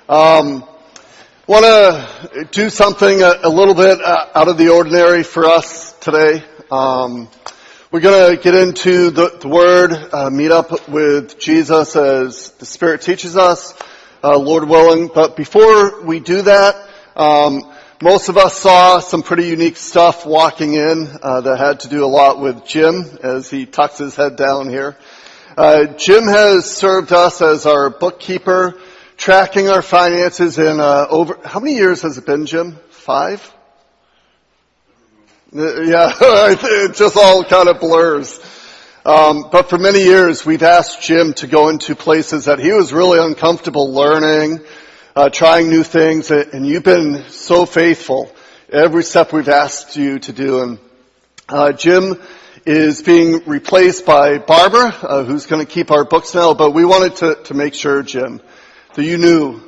Want to do something a little bit out of the ordinary for us today. We're going to get into the Word, meet up with Jesus as the Spirit teaches us, Lord willing. But before we do that, most of us saw some pretty unique stuff walking in that had to do a lot with Jim as he tucks his head down here. Jim has served us as our bookkeeper, tracking our finances in over, how many years has it been, Jim? 5? Yeah, it just all kind of blurs. But for many years, we've asked Jim to go into places that he was really uncomfortable learning, trying new things, and you've been so faithful every step we've asked you to do. And Jim is being replaced by Barbara, who's going to keep our books now, but we wanted to make sure, Jim, that you knew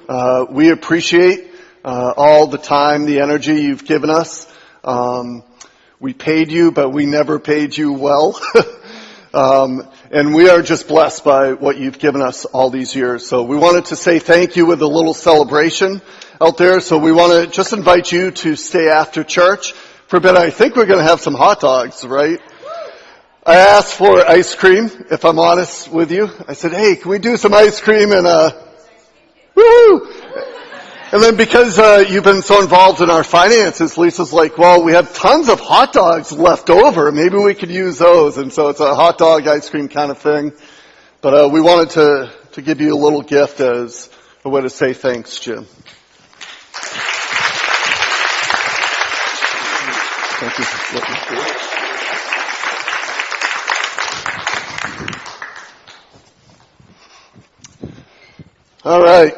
we appreciate all the time, the energy you've given us. We paid you, but we never paid you well. And we are just blessed by what you've given us all these years. So we wanted to say thank you with a little celebration out there. So we want to just invite you to stay after church for a bit. I think we're going to have some hot dogs, right? I asked for ice cream, if I'm honest with you. I said, hey, can we do some ice cream and woo! And then because you've been so involved in our finances, Lisa's like, well, we have tons of hot dogs left over. Maybe we could use those. And so it's a hot dog ice cream kind of thing. But we wanted to give you a little gift as a way to say thanks, Jim. Thank you for looking through it. All right.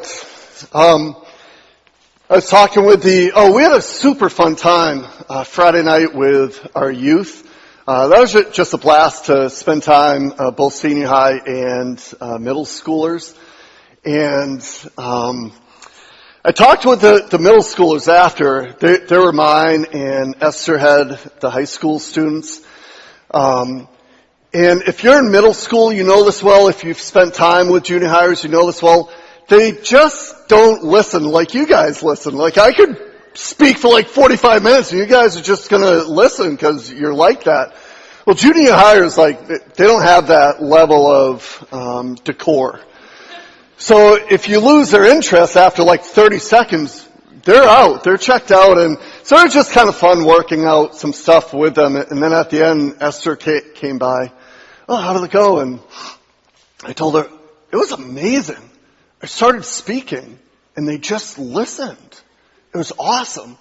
I was talking with we had a super fun time Friday night with our youth. That was just a blast to spend time, both senior high and middle schoolers. And I talked with the middle schoolers after. They were mine, and Esther had the high school students. And if you're in middle school, you know this well. If you've spent time with junior hires, you know this well. They just don't listen like you guys listen. Like I could speak for like 45 minutes and you guys are just going to listen because you're like that. Well, junior hires, like, they don't have that level of decor. So if you lose their interest after like 30 seconds, they're out. They're checked out. And so it was just kind of fun working out some stuff with them. And then at the end, Esther came by. Oh, how did it go? And I told her, it was amazing. I started speaking, and they just listened. It was awesome.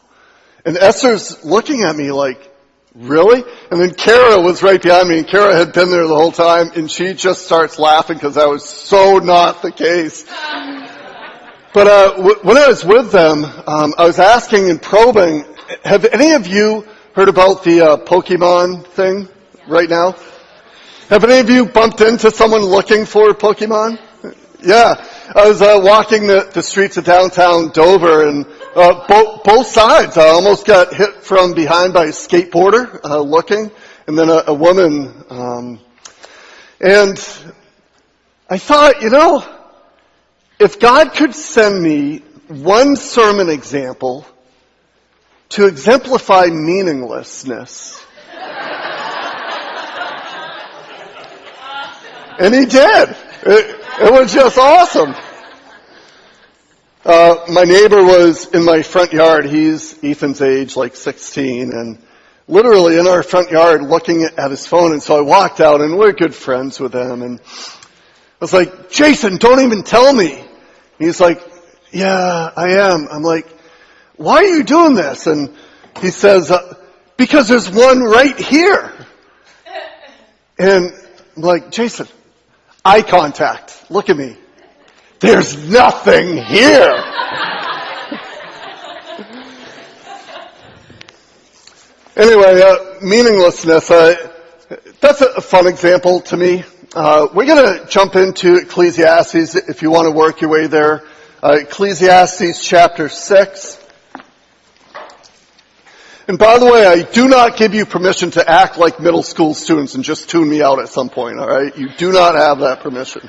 And Esther's looking at me like, really? And then Kara was right behind me, and Kara had been there the whole time, and she just starts laughing because that was so not the case. But when I was with them, I was asking and probing, have any of you heard about the Pokemon thing right now? Have any of you bumped into someone looking for Pokemon? Yeah. I was walking the streets of downtown Dover, and both sides. I almost got hit from behind by a skateboarder looking, and then a woman. And I thought, if God could send me one sermon example to exemplify meaninglessness, and He did. It was just awesome. My neighbor was in my front yard. He's Ethan's age, like 16, and literally in our front yard looking at his phone. And so I walked out, and we're good friends with him. And I was like, Jason, don't even tell me. And he's like, yeah, I am. I'm like, why are you doing this? And he says, because there's one right here. And I'm like, Jason, eye contact. Look at me. There's nothing here. Anyway, meaninglessness. That's a fun example to me. We're going to jump into Ecclesiastes if you want to work your way there. Ecclesiastes chapter 6. And by the way, I do not give you permission to act like middle school students and just tune me out at some point, all right? You do not have that permission.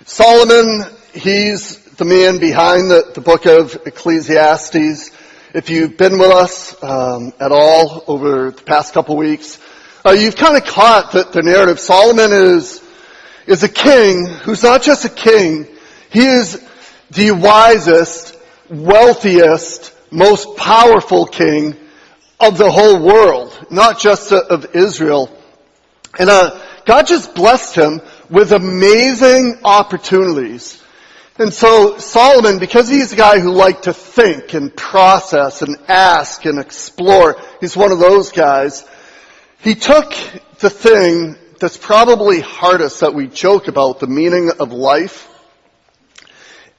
Solomon, he's the man behind the book of Ecclesiastes. If you've been with us at all over the past couple weeks, you've kind of caught the narrative. Solomon is a king who's not just a king. He is the wisest, wealthiest, most powerful king of the whole world, not just of Israel. And God just blessed him with amazing opportunities. And so Solomon, because he's a guy who liked to think and process and ask and explore, he's one of those guys, he took the thing that's probably hardest that we joke about, the meaning of life,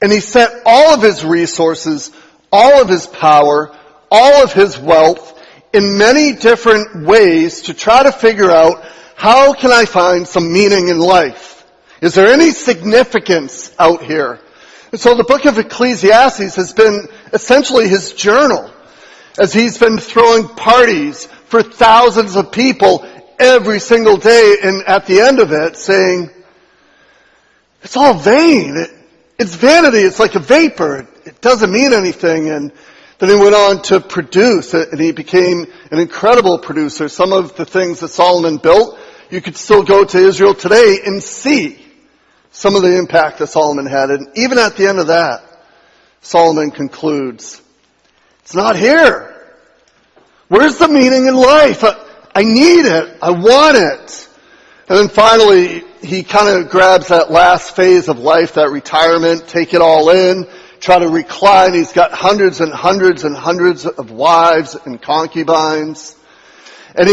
and he set all of his resources, all of his power, all of his wealth in many different ways to try to figure out, how can I find some meaning in life? Is there any significance out here? And so the book of Ecclesiastes has been essentially his journal, as he's been throwing parties for thousands of people every single day, and at the end of it saying, it's all vain. It's vanity. It's like a vapor. It doesn't mean anything. And then he went on to produce, and he became an incredible producer. Some of the things that Solomon built, you could still go to Israel today and see some of the impact that Solomon had. And even at the end of that, Solomon concludes, it's not here. Where's the meaning in life? I need it. I want it. And then finally, he kind of grabs that last phase of life, that retirement, take it all in, try to recline. He's got hundreds and hundreds and hundreds of wives and concubines. And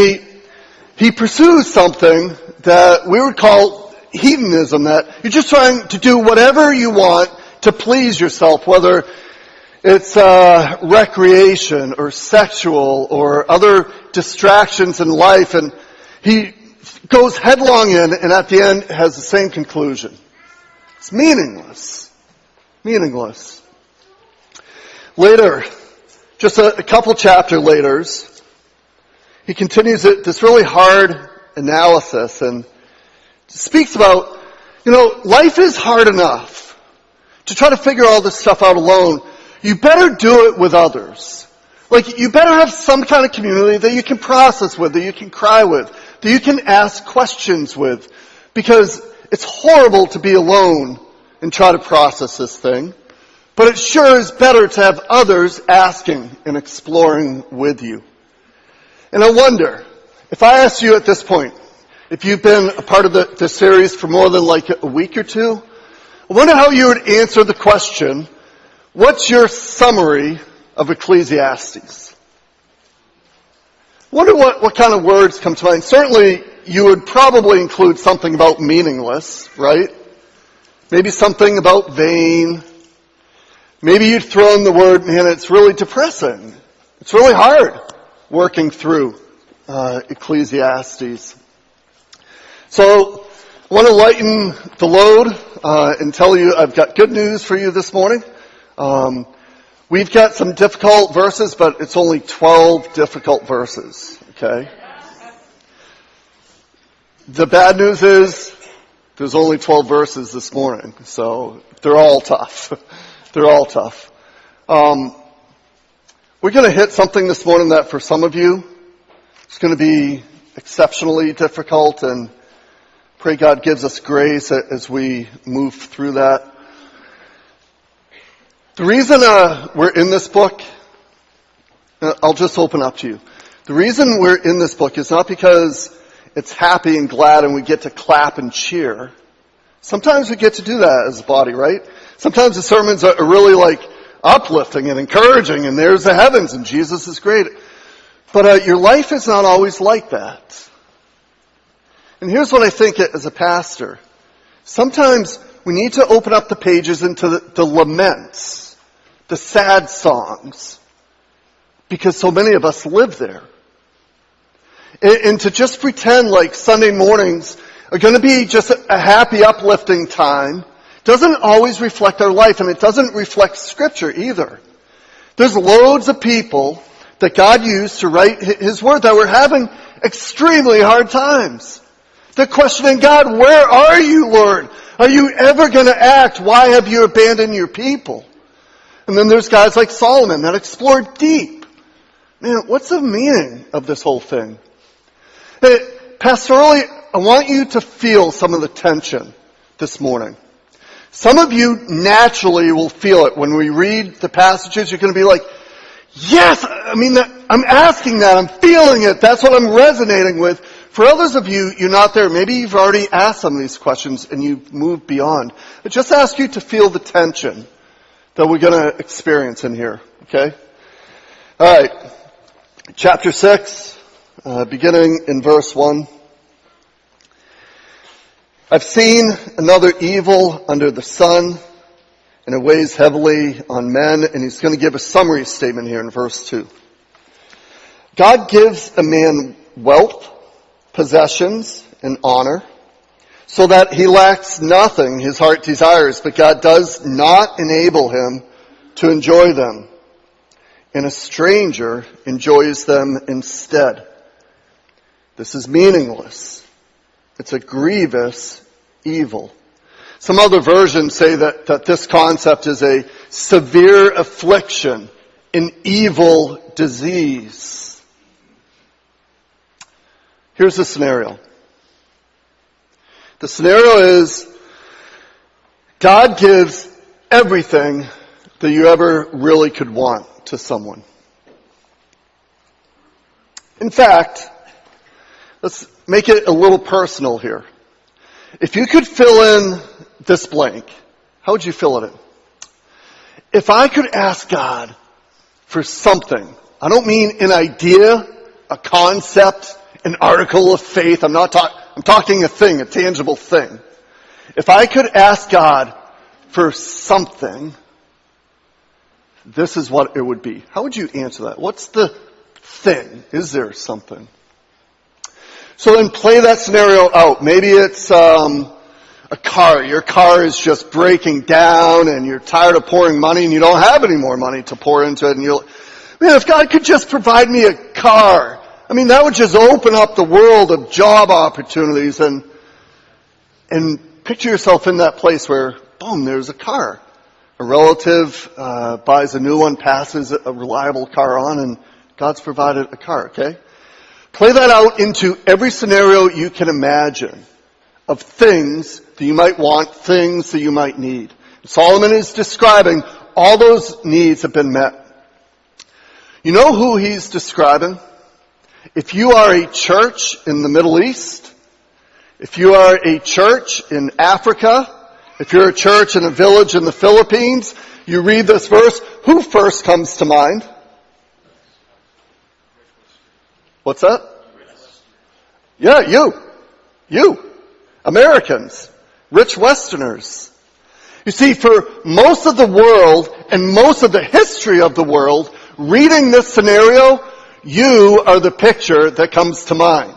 he pursues something that we would call hedonism, that you're just trying to do whatever you want to please yourself, whether it's recreation or sexual or other distractions in life. And he goes headlong in, and at the end has the same conclusion. It's meaningless. Meaningless. Later, just a couple chapter later, he continues this really hard analysis and speaks about, life is hard enough to try to figure all this stuff out alone. You better do it with others. Like, you better have some kind of community that you can process with, that you can cry with, that you can ask questions with, because it's horrible to be alone and try to process this thing. But it sure is better to have others asking and exploring with you. And I wonder, if I asked you at this point, if you've been a part of the series for more than like a week or two, I wonder how you would answer the question, what's your summary of Ecclesiastes? I wonder what kind of words come to mind. Certainly, you would probably include something about meaningless, right? Maybe something about vain. Maybe you'd throw in the word, man, it's really depressing. It's really hard working through Ecclesiastes. So, I want to lighten the load and tell you I've got good news for you this morning. We've got some difficult verses, but it's only 12 difficult verses, okay? The bad news is there's only 12 verses this morning, so they're all tough. They're all tough. We're going to hit something this morning that for some of you, it's going to be exceptionally difficult, and pray God gives us grace as we move through that. The reason we're in this book, I'll just open up to you. The reason we're in this book is not because it's happy and glad and we get to clap and cheer. Sometimes we get to do that as a body, right? Sometimes the sermons are really like uplifting and encouraging, and there's the heavens and Jesus is great. But your life is not always like that. And here's what I think as a pastor. Sometimes we need to open up the pages into the laments, the sad songs, because so many of us live there. And to just pretend like Sunday mornings are going to be just a happy, uplifting time doesn't always reflect our life, and it doesn't reflect Scripture either. There's loads of people that God used to write His Word that were having extremely hard times. They're questioning God, where are you, Lord? Are you ever going to act? Why have you abandoned your people? And then there's guys like Solomon that explored deep. Man, what's the meaning of this whole thing? Pastorally, I want you to feel some of the tension this morning. Some of you naturally will feel it when we read the passages. You're going to be like, yes, I'm asking that, I'm feeling it, that's what I'm resonating with. For others of you, you're not there. Maybe you've already asked some of these questions and you've moved beyond. I just ask you to feel the tension that we're going to experience in here, okay? All right, chapter 6, beginning in verse 1. I've seen another evil under the sun, and it weighs heavily on men, and he's going to give a summary statement here in verse 2. God gives a man wealth, possessions, and honor, so that he lacks nothing his heart desires, but God does not enable him to enjoy them, and a stranger enjoys them instead. This is meaningless. It's a grievous evil. Some other versions say that this concept is a severe affliction, an evil disease. Here's the scenario. The scenario is God gives everything that you ever really could want to someone. In fact, let's make it a little personal here. If you could fill in this blank, how would you fill it in? If I could ask God for something, I don't mean an idea, a concept, an article of faith. I'm talking a thing, a tangible thing. If I could ask God for something, this is what it would be. How would you answer that? What's the thing? Is there something? So then play that scenario out. Maybe it's a car. Your car is just breaking down and you're tired of pouring money and you don't have any more money to pour into it. And man, if God could just provide me a car, that would just open up the world of job opportunities. And picture yourself in that place where, boom, there's a car. A relative buys a new one, passes a reliable car on, and God's provided a car, okay? Play that out into every scenario you can imagine of things that you might want, things that you might need. Solomon is describing all those needs have been met. You know who he's describing? If you are a church in the Middle East, if you are a church in Africa, if you're a church in a village in the Philippines, you read this verse, who first comes to mind? What's that? Yeah, you. Americans. Rich Westerners. You see, for most of the world and most of the history of the world, reading this scenario, you are the picture that comes to mind.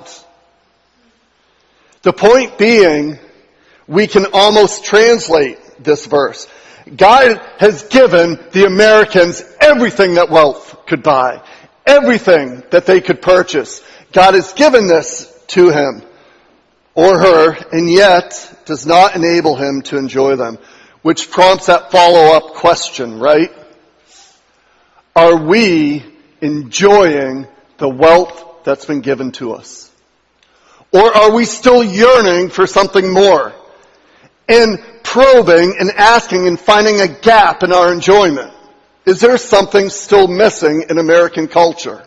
The point being, we can almost translate this verse. God has given the Americans everything that wealth could buy. Everything that they could purchase. God has given this to him or her, and yet does not enable him to enjoy them. Which prompts that follow-up question, right? Are we enjoying the wealth that's been given to us? Or are we still yearning for something more? And probing and asking and finding a gap in our enjoyment? Is there something still missing in American culture?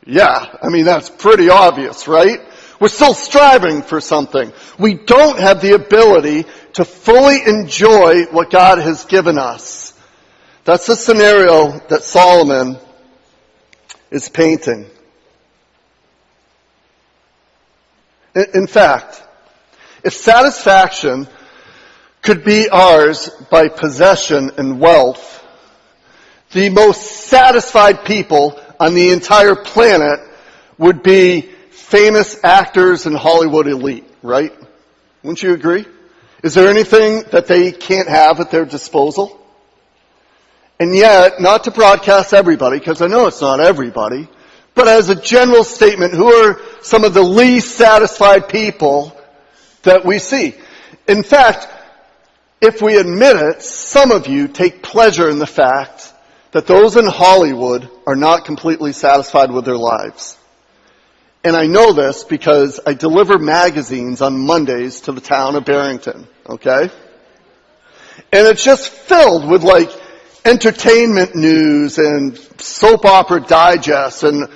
Yeah, that's pretty obvious, right? We're still striving for something. We don't have the ability to fully enjoy what God has given us. That's the scenario that Solomon is painting. In fact, if satisfaction could be ours by possession and wealth, the most satisfied people on the entire planet would be famous actors and Hollywood elite, right? Wouldn't you agree? Is there anything that they can't have at their disposal? And yet, not to broadcast everybody, because I know it's not everybody, but as a general statement, who are some of the least satisfied people that we see? In fact, if we admit it, some of you take pleasure in the fact that those in Hollywood are not completely satisfied with their lives. And I know this because I deliver magazines on Mondays to the town of Barrington, okay? And it's just filled with entertainment news and soap opera digests and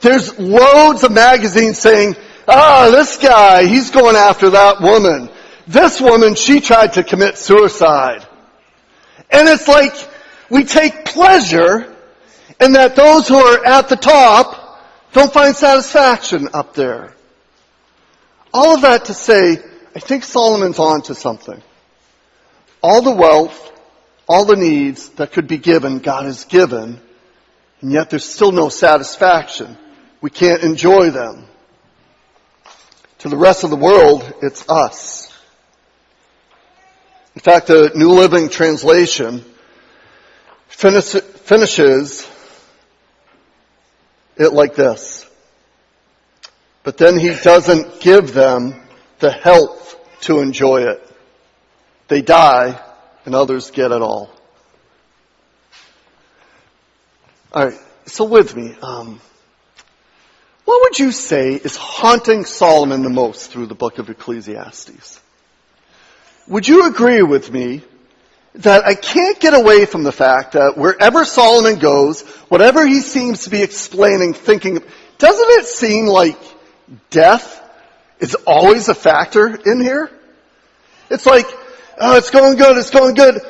there's loads of magazines saying, this guy, he's going after that woman. This woman, she tried to commit suicide. And it's like we take pleasure in that those who are at the top don't find satisfaction up there. All of that to say, I think Solomon's on to something. All the wealth, all the needs that could be given, God has given, and yet there's still no satisfaction. We can't enjoy them. To the rest of the world, it's us. In fact, the New Living Translation finishes it like this. But then he doesn't give them the health to enjoy it. They die, and others get it all. All right, so with me, what would you say is haunting Solomon the most through the book of Ecclesiastes? Would you agree with me that I can't get away from the fact that wherever Solomon goes, whatever he seems to be explaining, thinking, doesn't it seem like death is always a factor in here? It's like, it's going good,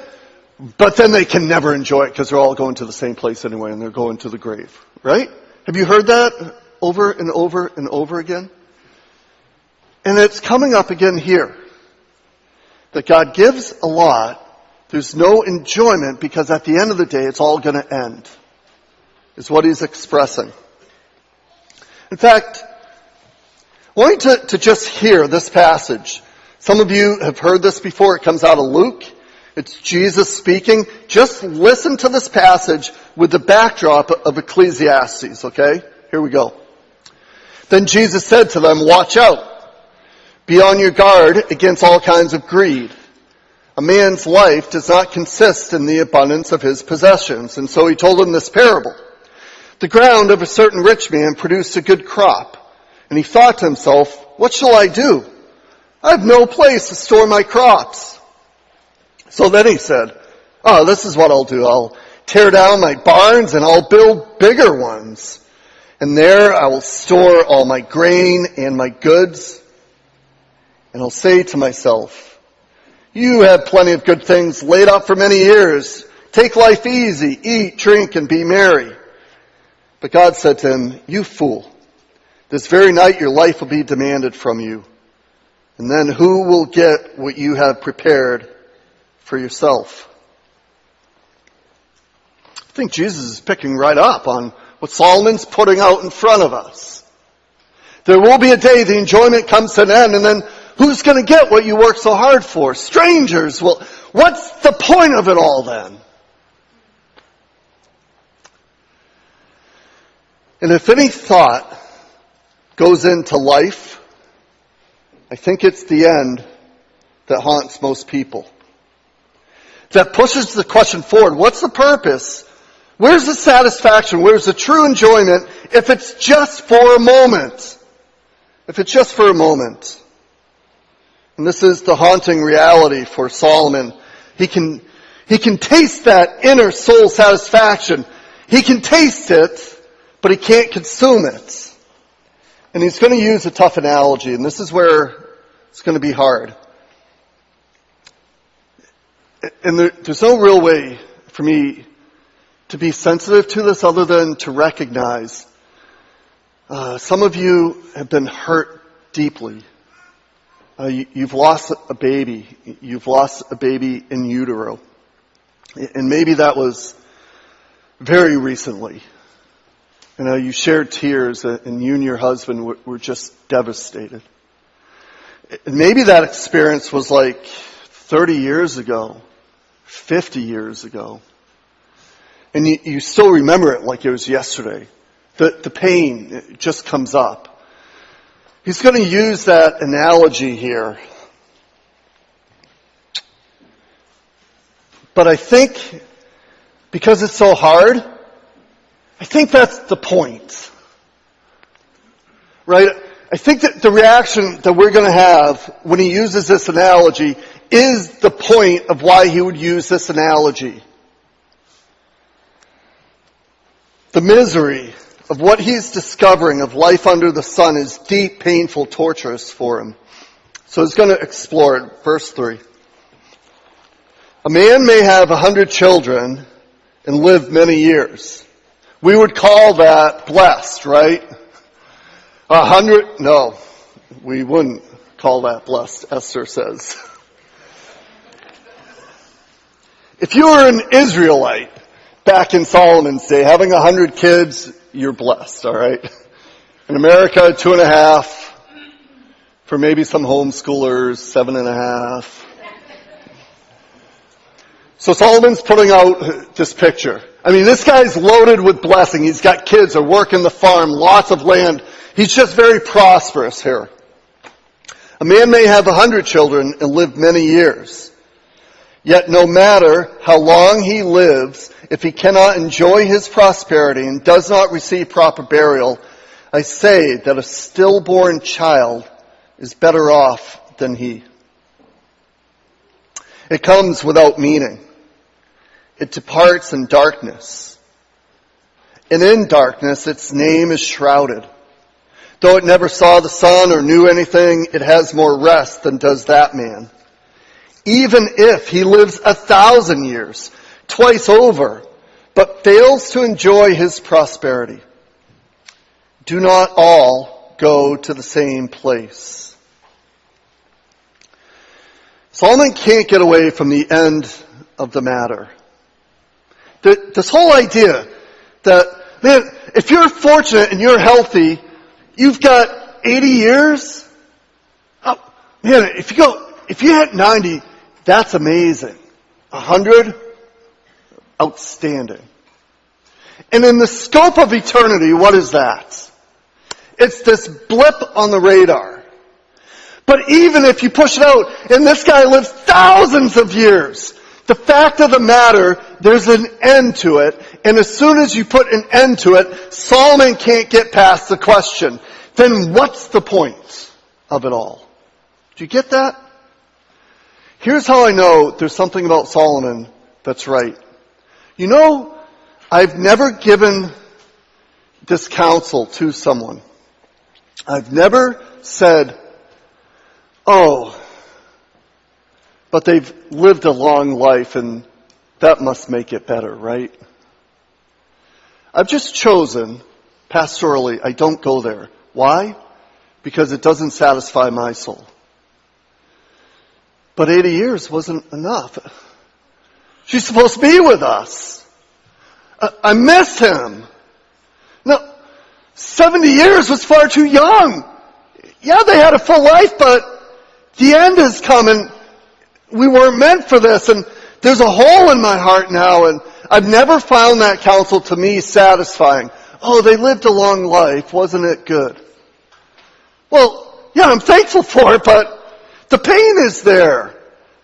but then they can never enjoy it because they're all going to the same place anyway and they're going to the grave, right? Have you heard that over and over and over again? And it's coming up again here. That God gives a lot, there's no enjoyment because at the end of the day it's all going to end, is what he's expressing. In fact, I want you to just hear this passage. Some of you have heard this before. It comes out of Luke. It's Jesus speaking. Just listen to this passage with the backdrop of Ecclesiastes, okay? Here we go. Then Jesus said to them, "Watch out. Be on your guard against all kinds of greed. A man's life does not consist in the abundance of his possessions." And so he told them this parable. The ground of a certain rich man produced a good crop. And he thought to himself, "What shall I do? I have no place to store my crops." So then he said, this is what I'll do. I'll tear down my barns and I'll build bigger ones. And there I will store all my grain and my goods. And I'll say to myself, "You have plenty of good things laid up for many years. Take life easy, eat, drink, and be merry." But God said to him, "You fool, this very night your life will be demanded from you. And then who will get what you have prepared for yourself?" I think Jesus is picking right up on what Solomon's putting out in front of us. There will be a day the enjoyment comes to an end, and then who's going to get what you work so hard for? Strangers. Well, what's the point of it all then? And if any thought goes into life, I think it's the end that haunts most people. That pushes the question forward. What's the purpose? Where's the satisfaction? Where's the true enjoyment if it's just for a moment? If it's just for a moment. And this is the haunting reality for Solomon. He can taste that inner soul satisfaction. He can taste it, but he can't consume it. And he's going to use a tough analogy, and this is where it's going to be hard. And there's no real way for me to be sensitive to this other than to recognize some of you have been hurt deeply. You've lost a baby. You've lost a baby in utero. And maybe that was very recently. You shared tears and you and your husband were just devastated. And maybe that experience was like 30 years ago, 50 years ago. And you still remember it like it was yesterday. The pain it just comes up. He's going to use that analogy here. But I think, because it's so hard, I think that's the point. Right? I think that the reaction that we're going to have when he uses this analogy is the point of why he would use this analogy. The misery of what he's discovering of life under the sun is deep, painful, torturous for him. So he's going to explore it. Verse 3. A man may have 100 children and live many years. We would call that blessed, right? 100, no, we wouldn't call that blessed, Esther says. If you were an Israelite back in Solomon's day, having 100 kids, you're blessed, all right? In America, 2.5. For maybe some homeschoolers, 7.5. So Solomon's putting out this picture. I mean, this guy's loaded with blessing. He's got kids, are working the farm, lots of land. He's just very prosperous here. A man may have 100 children and live many years. Yet no matter how long he lives, if he cannot enjoy his prosperity and does not receive proper burial, I say that a stillborn child is better off than he. It comes without meaning. It departs in darkness. And in darkness its name is shrouded. Though it never saw the sun or knew anything, it has more rest than does that man. Even if he lives 1,000 years, twice over, but fails to enjoy his prosperity. Do not all go to the same place. Solomon can't get away from the end of the matter. This whole idea that, man, if you're fortunate and you're healthy, you've got 80 years. Oh, man, if you hit 90, that's amazing. 100, outstanding. And in the scope of eternity, what is that? It's this blip on the radar. But even if you push it out, and this guy lives thousands of years, the fact of the matter, there's an end to it. And as soon as you put an end to it, Solomon can't get past the question, then what's the point of it all? Do you get that? Here's how I know there's something about Solomon that's right. You know, I've never given this counsel to someone. I've never said, oh, but they've lived a long life and that must make it better, right? I've just chosen, pastorally, I don't go there. Why? Because it doesn't satisfy my soul. But 80 years wasn't enough. She's supposed to be with us. I miss him. No, 70 years was far too young. Yeah, they had a full life, but the end has come and we weren't meant for this. And there's a hole in my heart now, and I've never found that counsel to me satisfying. Oh, they lived a long life. Wasn't it good? Well, yeah, I'm thankful for it, but the pain is there.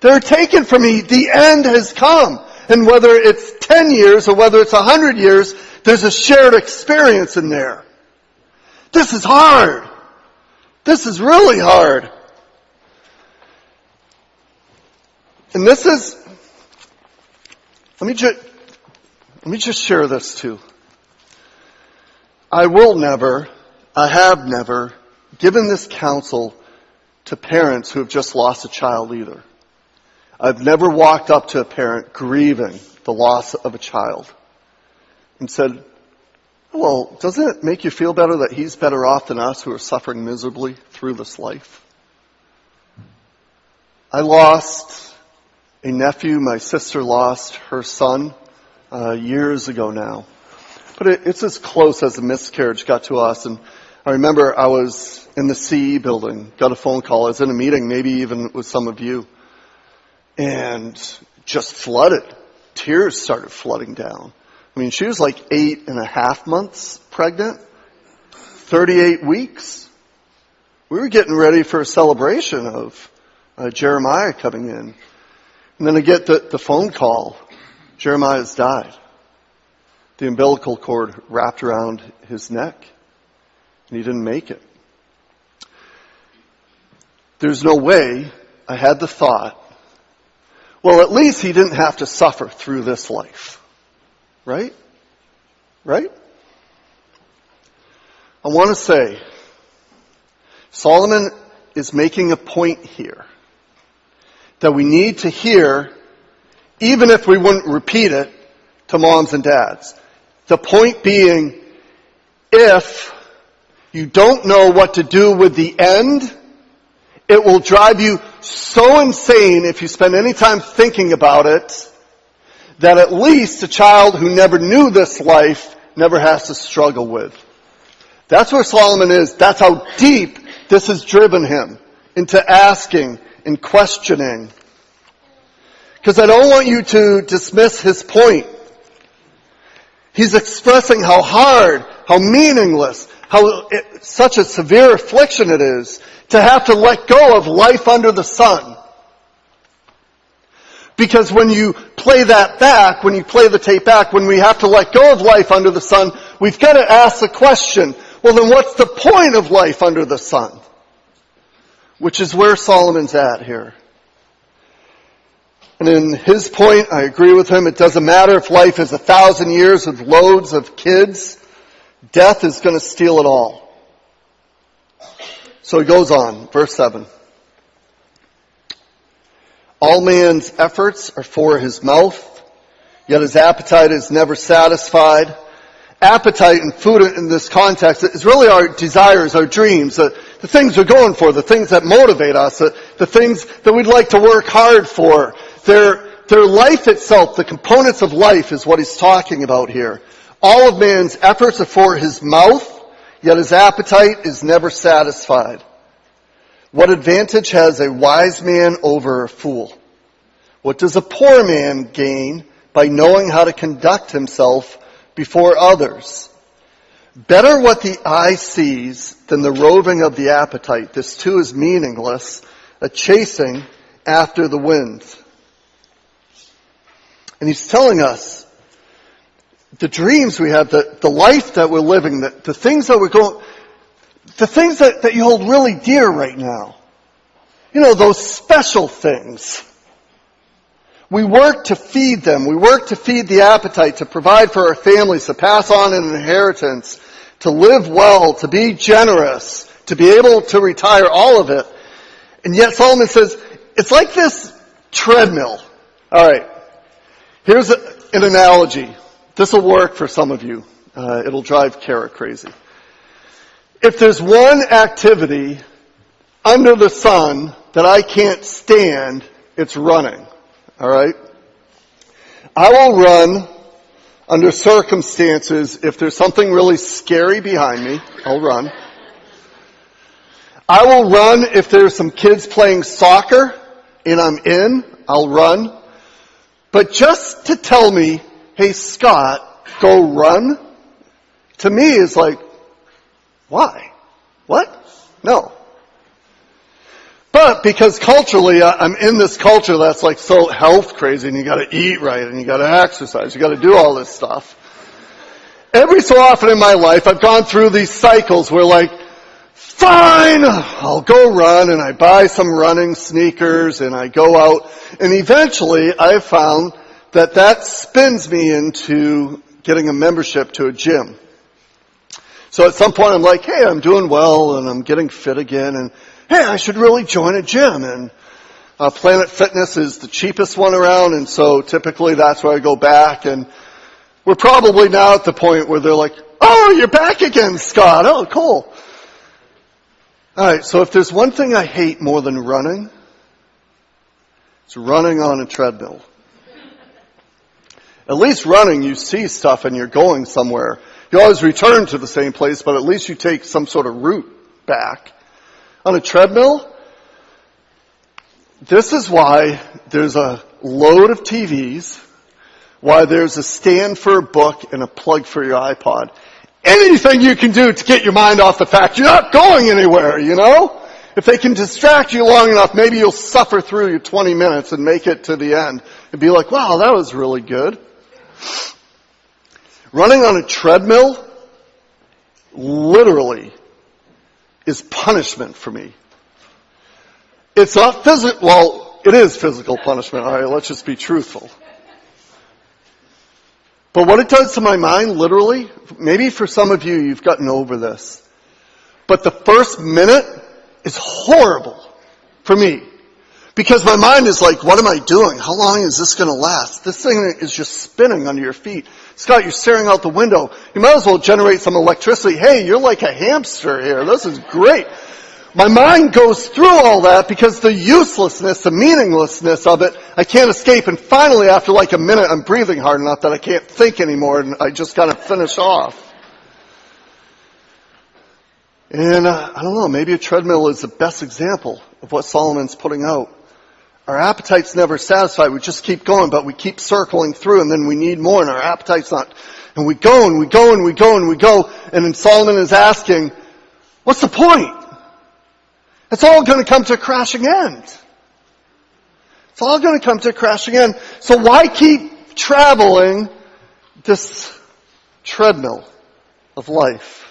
They're taken from me. The end has come. And whether it's 10 years or whether it's 100 years, there's a shared experience in there. This is hard. This is really hard. And this is, let me just share this too. I have never given this counsel to parents who have just lost a child either. I've never walked up to a parent grieving the loss of a child and said, well, doesn't it make you feel better that he's better off than us who are suffering miserably through this life? I lost a nephew. My sister lost her son years ago now. But it's as close as a miscarriage got to us. And I remember I was in the CE building, got a phone call. I was in a meeting, maybe even with some of you, and just flooded. Tears started flooding down. I mean, she was like 8.5 months pregnant, 38 weeks. We were getting ready for a celebration of Jeremiah coming in. And then I get the phone call. Jeremiah's died. The umbilical cord wrapped around his neck. And he didn't make it. There's no way. I had the thought, well, at least he didn't have to suffer through this life. Right? Right? I want to say, Solomon is making a point here that we need to hear, even if we wouldn't repeat it to moms and dads. The point being, if you don't know what to do with the end, it will drive you so insane if you spend any time thinking about it, that at least a child who never knew this life never has to struggle with. That's where Solomon is. That's how deep this has driven him into asking and questioning. Because I don't want you to dismiss his point. He's expressing how hard, how meaningless, such a severe affliction it is to have to let go of life under the sun. Because when you play that back, when you play the tape back, when we have to let go of life under the sun, we've got to ask the question, well then what's the point of life under the sun? Which is where Solomon's at here. And in his point, I agree with him, it doesn't matter if life is 1,000 years with loads of kids, death is going to steal it all. So he goes on, verse 7. All man's efforts are for his mouth, yet his appetite is never satisfied. Appetite and food in this context is really our desires, our dreams, the things we're going for, the things that motivate us, the things that we'd like to work hard for. Their life itself, the components of life is what he's talking about here. All of man's efforts are for his mouth, yet his appetite is never satisfied. What advantage has a wise man over a fool? What does a poor man gain by knowing how to conduct himself before others? Better what the eye sees than the roving of the appetite. This too is meaningless, a chasing after the wind. And he's telling us the dreams we have, the life that we're living, the things that we're going, the things that you hold really dear right now. You know, those special things. We work to feed them. We work to feed the appetite, to provide for our families, to pass on an inheritance, to live well, to be generous, to be able to retire, all of it. And yet Solomon says, it's like this treadmill. All right. Here's an analogy. This will work for some of you. It'll drive Kara crazy. If there's one activity under the sun that I can't stand, it's running. All right? I will run under circumstances. If there's something really scary behind me, I'll run. I will run if there's some kids playing soccer and I'm in, I'll run. But just to tell me, hey Scott, go run, to me is like, why? What? No. But because culturally, I'm in this culture that's like so health crazy, and you gotta eat right, and you gotta exercise, you gotta do all this stuff. Every so often in my life, I've gone through these cycles where like, fine, I'll go run, and I buy some running sneakers, and I go out, and eventually I've found that spins me into getting a membership to a gym. So at some point I'm like, hey, I'm doing well, and I'm getting fit again, and hey, I should really join a gym. And Planet Fitness is the cheapest one around, and so typically that's where I go back. And we're probably now at the point where they're like, oh, you're back again, Scott. Oh, cool. All right, so if there's one thing I hate more than running, it's running on a treadmill. At least running, you see stuff and you're going somewhere. You always return to the same place, but at least you take some sort of route back. On a treadmill, this is why there's a load of TVs why there's a stand for a book and a plug for your iPod. Anything you can do to get your mind off the fact you're not going anywhere, you know? If they can distract you long enough, maybe you'll suffer through your 20 minutes and make it to the end and be like, wow, that was really good. Running on a treadmill literally is punishment for me. It's not physical, well, it is physical punishment. All right, let's just be truthful. But what it does to my mind, literally, maybe for some of you, you've gotten over this. But the first minute is horrible for me. Because my mind is like, what am I doing? How long is this going to last? This thing is just spinning under your feet. Scott, you're staring out the window. You might as well generate some electricity. Hey, you're like a hamster here. This is great. My mind goes through all that because the uselessness, the meaninglessness of it, I can't escape. And finally, after like a minute, I'm breathing hard enough that I can't think anymore, and I just got to finish off. And I don't know, maybe a treadmill is the best example of what Solomon's putting out. Our appetite's never satisfied. We just keep going, but we keep circling through, and then we need more, and our appetite's not. And we go, and we go, and we go, and we go. And then Solomon is asking, what's the point? It's all going to come to a crashing end. It's all going to come to a crashing end. So why keep traveling this treadmill of life?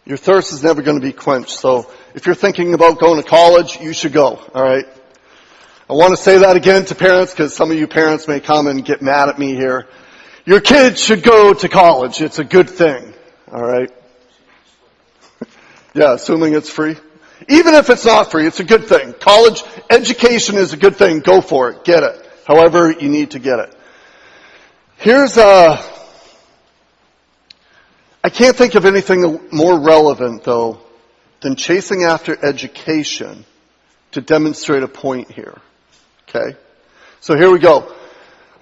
Your thirst is never going to be quenched. So if you're thinking about going to college, you should go. All right. I want to say that again to parents because some of you parents may come and get mad at me here. Your kids should go to college. It's a good thing. All right. Yeah, assuming it's free. Even if it's not free, it's a good thing. College education is a good thing. Go for it. Get it. However you need to get it. I can't think of anything more relevant, though, than chasing after education to demonstrate a point here. Okay? So here we go.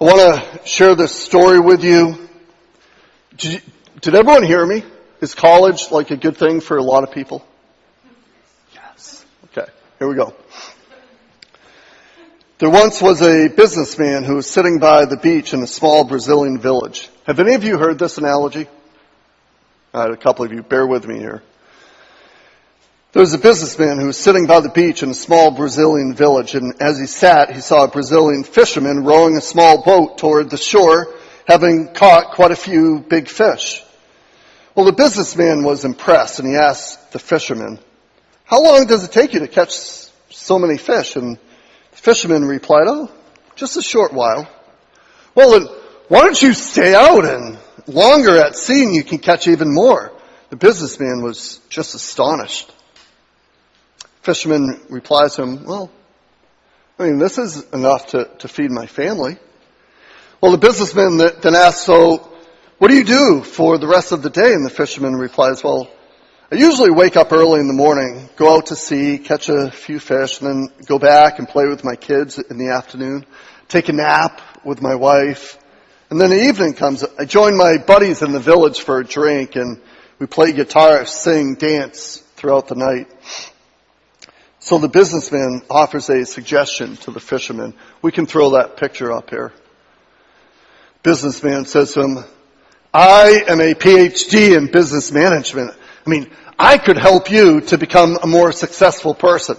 I want to share this story with you. Did everyone hear me? Is college like a good thing for a lot of people? Yes. Okay, here we go. There once was a businessman who was sitting by the beach in a small Brazilian village. Have any of you heard this analogy? All right, a couple of you, bear with me here. There was a businessman who was sitting by the beach in a small Brazilian village, and as he sat, he saw a Brazilian fisherman rowing a small boat toward the shore, having caught quite a few big fish. Well, the businessman was impressed, and he asked the fisherman, how long does it take you to catch so many fish? And the fisherman replied, oh, just a short while. Well, then, why don't you stay out and longer at sea and you can catch even more? The businessman was just astonished. Fisherman replies to him, well, this is enough to feed my family. Well, the businessman then asks, so what do you do for the rest of the day? And the fisherman replies, well, I usually wake up early in the morning, go out to sea, catch a few fish, and then go back and play with my kids in the afternoon, take a nap with my wife. And then the evening comes, I join my buddies in the village for a drink, and we play guitar, sing, dance throughout the night. So the businessman offers a suggestion to the fisherman. We can throw that picture up here. Businessman says to him, I am a PhD in business management. I could help you to become a more successful person.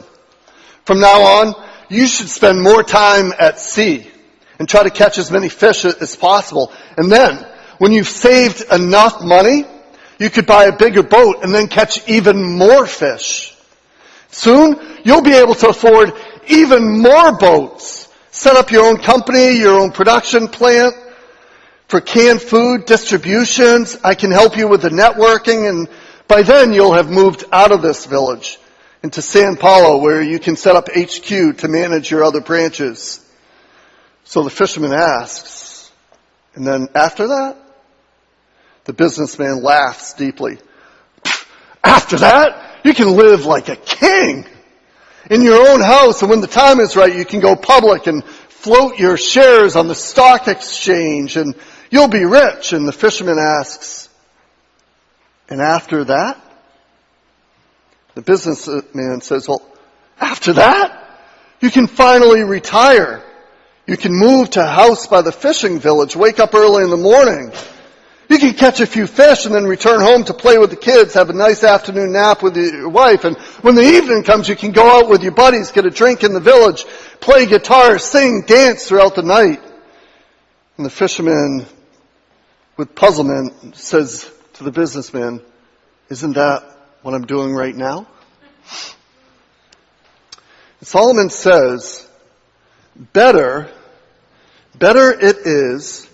From now on, you should spend more time at sea and try to catch as many fish as possible. And then, when you've saved enough money, you could buy a bigger boat and then catch even more fish. Soon, you'll be able to afford even more boats. Set up your own company, your own production plant for canned food distributions. I can help you with the networking, and by then you'll have moved out of this village into Sao Paulo, where you can set up HQ to manage your other branches. So the fisherman asks, and then after that? The businessman laughs deeply. After that, you can live like a king in your own house, and when the time is right, you can go public and float your shares on the stock exchange, and you'll be rich. And the fisherman asks, and after that? The businessman says, well, after that, you can finally retire. You can move to a house by the fishing village, wake up early in the morning. You can catch a few fish and then return home to play with the kids, have a nice afternoon nap with your wife. And when the evening comes, you can go out with your buddies, get a drink in the village, play guitar, sing, dance throughout the night. And the fisherman, with puzzlement, says to the businessman, isn't that what I'm doing right now? And Solomon says, better it is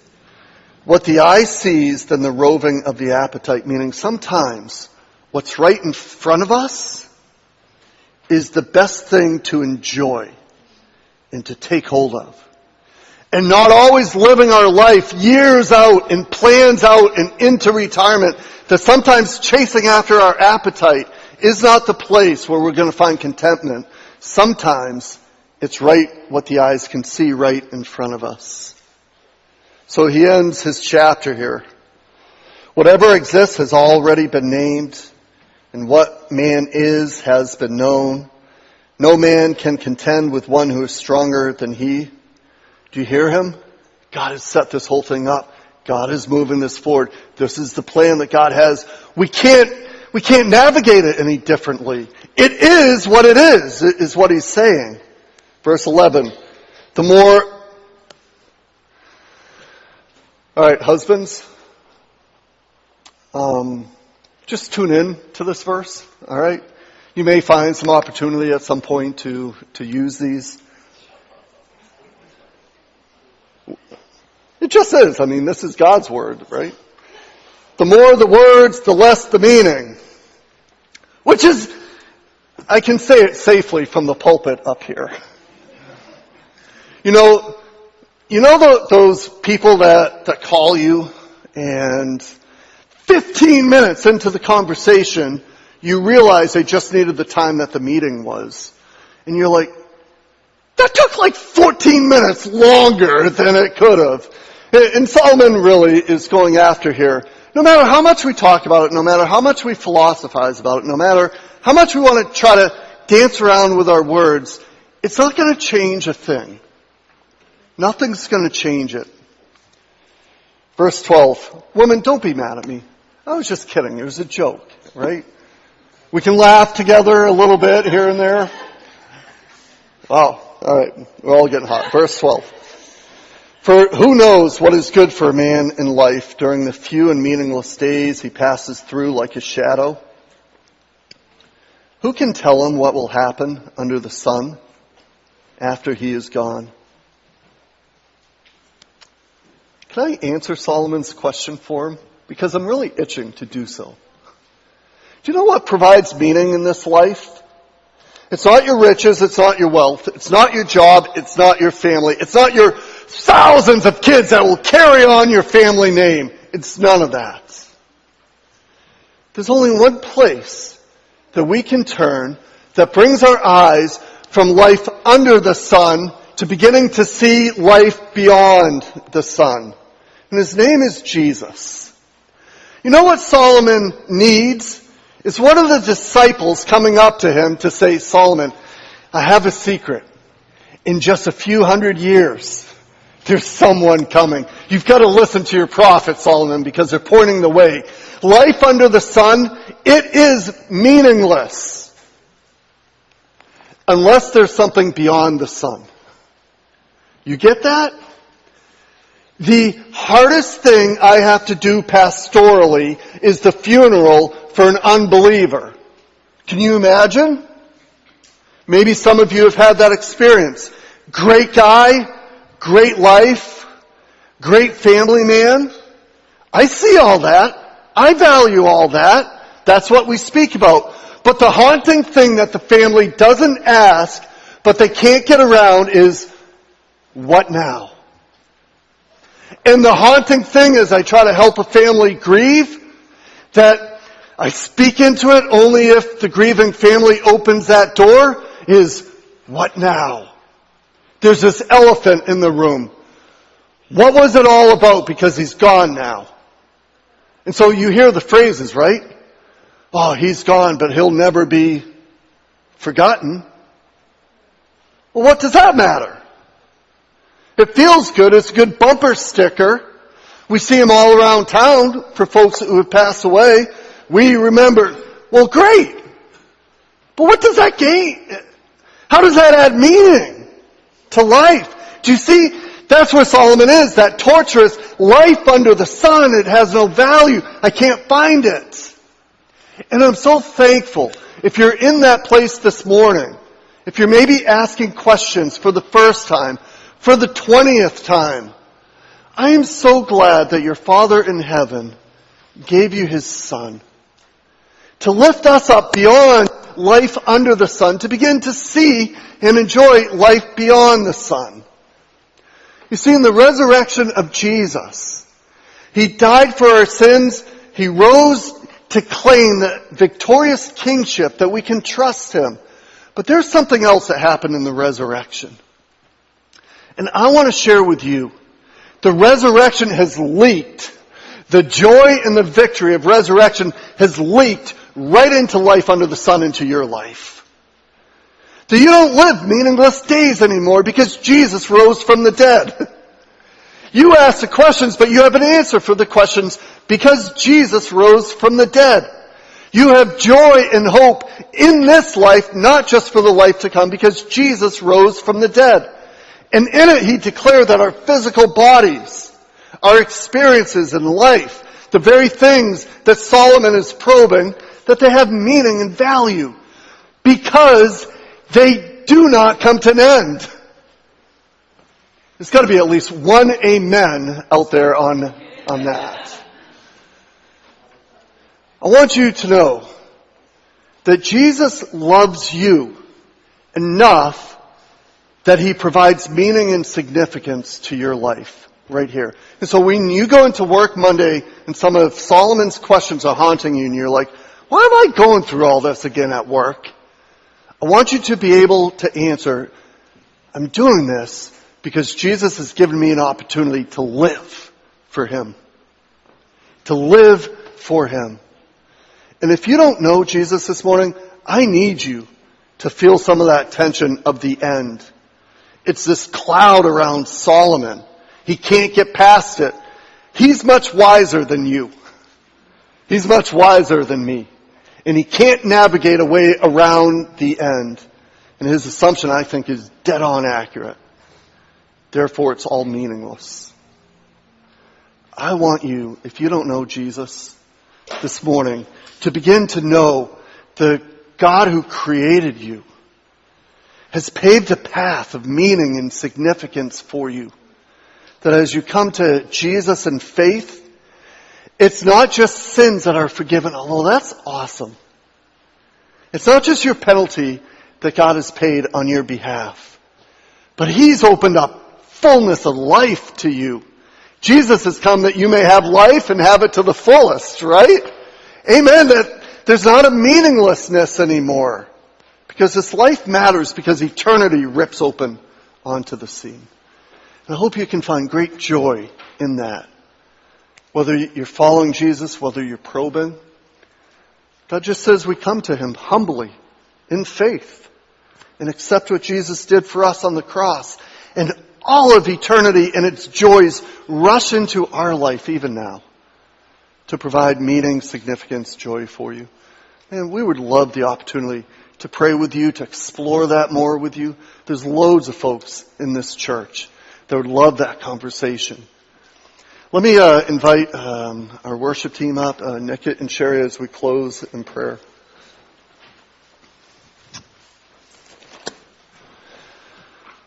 what the eye sees than the roving of the appetite. Meaning sometimes what's right in front of us is the best thing to enjoy and to take hold of. And not always living our life years out and plans out and into retirement, that sometimes chasing after our appetite is not the place where we're going to find contentment. Sometimes it's right what the eyes can see right in front of us. So he ends his chapter here. Whatever exists has already been named, and what man is has been known. No man can contend with one who is stronger than he. Do you hear him? God has set this whole thing up. God is moving this forward. This is the plan that God has. We can't navigate it any differently. It is what it is what he's saying. Verse 11. All right, husbands, just tune in to this verse, all right? You may find some opportunity at some point to use these. It just is. I mean, this is God's word, right? The more the words, the less the meaning. Which is, I can say it safely from the pulpit up here. You know those people that call you and 15 minutes into the conversation, you realize they just needed the time that the meeting was. And you're like, that took like 14 minutes longer than it could have. And Solomon really is going after here. No matter how much we talk about it, no matter how much we philosophize about it, no matter how much we want to try to dance around with our words, it's not going to change a thing. Nothing's going to change it. Verse 12. Woman, don't be mad at me. I was just kidding. It was a joke, right? We can laugh together a little bit here and there. Wow. All right. We're all getting hot. Verse 12. For who knows what is good for a man in life during the few and meaningless days he passes through like a shadow? Who can tell him what will happen under the sun after he is gone? Can I answer Solomon's question for him? Because I'm really itching to do so. Do you know what provides meaning in this life? It's not your riches, it's not your wealth, it's not your job, it's not your family, it's not your thousands of kids that will carry on your family name. It's none of that. There's only one place that we can turn that brings our eyes from life under the sun to beginning to see life beyond the sun. And his name is Jesus. You know what Solomon needs? It's one of the disciples coming up to him to say, Solomon, I have a secret. In just a few hundred years, there's someone coming. You've got to listen to your prophet, Solomon, because they're pointing the way. Life under the sun, it is meaningless unless there's something beyond the sun. You get that? The hardest thing I have to do pastorally is the funeral for an unbeliever. Can you imagine? Maybe some of you have had that experience. Great guy, great life, great family man. I see all that. I value all that. That's what we speak about. But the haunting thing that the family doesn't ask, but they can't get around is, what now? And the haunting thing is I try to help a family grieve, that I speak into it only if the grieving family opens that door, is, what now? There's this elephant in the room. What was it all about? Because he's gone now. And so you hear the phrases, right? Oh, he's gone, but he'll never be forgotten. Well, what does that matter? It feels good. It's a good bumper sticker. We see them all around town for folks who have passed away. We remember, well, great. But what does that gain? How does that add meaning to life? Do you see? That's where Solomon is. That torturous life under the sun. It has no value. I can't find it. And I'm so thankful. If you're in that place this morning, if you're maybe asking questions for the first time, for the 20th time, I am so glad that your Father in heaven gave you His Son to lift us up beyond life under the sun, to begin to see and enjoy life beyond the sun. You see, in the resurrection of Jesus, He died for our sins. He rose to claim the victorious kingship that we can trust Him. But there's something else that happened in the resurrection. And I want to share with you, the resurrection has leaked. The joy and the victory of resurrection has leaked right into life under the sun, into your life. So you don't live meaningless days anymore because Jesus rose from the dead. You ask the questions, but you have an answer for the questions because Jesus rose from the dead. You have joy and hope in this life, not just for the life to come, because Jesus rose from the dead. And in it, He declared that our physical bodies, our experiences in life, the very things that Solomon is probing, that they have meaning and value because they do not come to an end. There's got to be at least one amen out there on that. I want you to know that Jesus loves you enough that He provides meaning and significance to your life right here. And so when you go into work Monday and some of Solomon's questions are haunting you and you're like, why am I going through all this again at work? I want you to be able to answer, I'm doing this because Jesus has given me an opportunity to live for Him. To live for Him. And if you don't know Jesus this morning, I need you to feel some of that tension of the end. It's this cloud around Solomon. He can't get past it. He's much wiser than you. He's much wiser than me. And he can't navigate a way around the end. And his assumption, I think, is dead on accurate. Therefore, it's all meaningless. I want you, if you don't know Jesus this morning, to begin to know the God who created you has paved a path of meaning and significance for you. That as you come to Jesus in faith, it's not just sins that are forgiven, although that's awesome. It's not just your penalty that God has paid on your behalf, but He's opened up fullness of life to you. Jesus has come that you may have life and have it to the fullest, right? Amen. That there's not a meaninglessness anymore. Because this life matters because eternity rips open onto the scene. And I hope you can find great joy in that. Whether you're following Jesus, whether you're probing. God just says we come to Him humbly, in faith, and accept what Jesus did for us on the cross. And all of eternity and its joys rush into our life even now to provide meaning, significance, joy for you. And we would love the opportunity to pray with you, to explore that more with you. There's loads of folks in this church that would love that conversation. Let me invite our worship team up, Nick and Sherry, as we close in prayer.